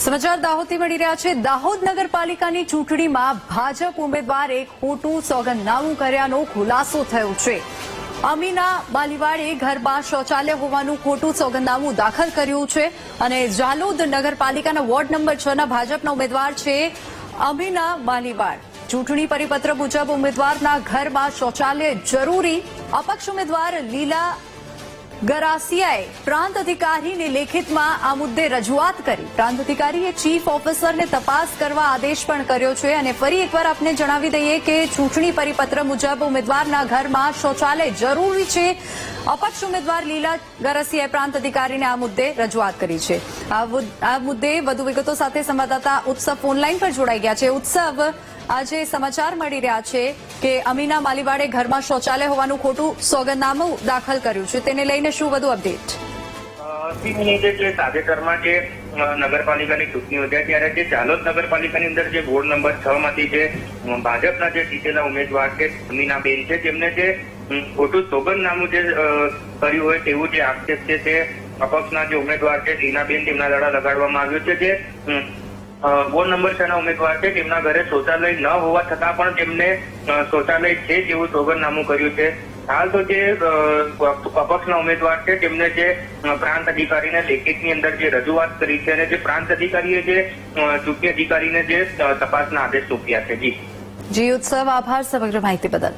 સમાચાર દાહોદથી મળી રહ્યા છે। દાહોદ નગરપાલિકાની ચૂંટણીમાં ભાજપ ઉમેદવારે ખોટું સોગંદનામું કર્યાનો ખુલાસો થયો છે। અમીના માલીવાડે ઘરમાં શૌચાલય હોવાનું ખોટું સોગંદનામું દાખલ કર્યું છે અને ઝાલોદ નગરપાલિકાના વોર્ડ નંબર 6 ના ભાજપના ઉમેદવાર છે અમીના માલીવાડ। ચૂંટણી પરિપત્ર મુજબ ઉમેદવારના ઘરમાં શૌચાલય જરૂરી। અપક્ષ ઉમેદવાર લીલા ગરાસિયાએ પ્રાંત અધિકારીને લેખિતમાં આ મુદ્દે રજૂઆત કરી। પ્રાંત અધિકારીએ ચીફ ઓફિસરને તપાસ કરવા આદેશ પણ કર્યો છે અને ફરી એકવાર આપને જણાવી દઈએ કે ચૂંટણી પરિપત્ર મુજબ ઉમેદવારના ઘરમાં શૌચાલય જરૂરી છે। અપક્ષ ઉમેદવાર લીલા ગરાસિયાએ પ્રાંત અધિકારીને આ મુદ્દે રજૂઆત કરી છે। આ મુદ્દે વધુ વિગતો સાથે સંવાદદાતા ઉત્સવ ઓનલાઈન પર જોડાઈ ગયા છે। ઉત્સવ, આજે સમાચાર મળી રહ્યા છે કે અમીના માલીવાડે ઘરમાં શૌચાલય હોવાનું ખોટું સોગંદનામું દાખલ કર્યું છે, તેને લઈને શું વધુ અપડેટ? તાજેતરમાં જે નગરપાલિકાની ચૂંટણી યોજાય ત્યારે જે ઝાલોદ નગરપાલિકાની અંદર જે વોર્ડ નંબર 6 માંથી જે ભાજપના જે જીતેલા ઉમેદવાર છે અમીનાબેન છે, જેમને જે ખોટું સોગંદનામું જે કર્યું હોય તેવું જે આક્ષેપ છે તે અપક્ષના જે ઉમેદવાર છે લીનાબેન તેમના દ્વારા લગાડવામાં આવ્યો છે। જે વોર્ડ નંબર 6 ના ઉમેદવાર છે તેમના ઘરે શૌચાલય ન હોવા છતાં પણ તેમને શૌચાલય છે તેવું સોગંદનામું કર્યું છે। હાલ તો જે અપક્ષના ઉમેદવાર છે તેમને જે પ્રાંત અધિકારીને લેખિતની અંદર જે રજૂઆત કરી છે અને જે પ્રાંત અધિકારીએ જે ચૂંટણી અધિકારીને જે તપાસના આદેશ સોંપ્યા છે। જી ઉત્સવ, આભાર સમગ્ર માહિતી બદલ।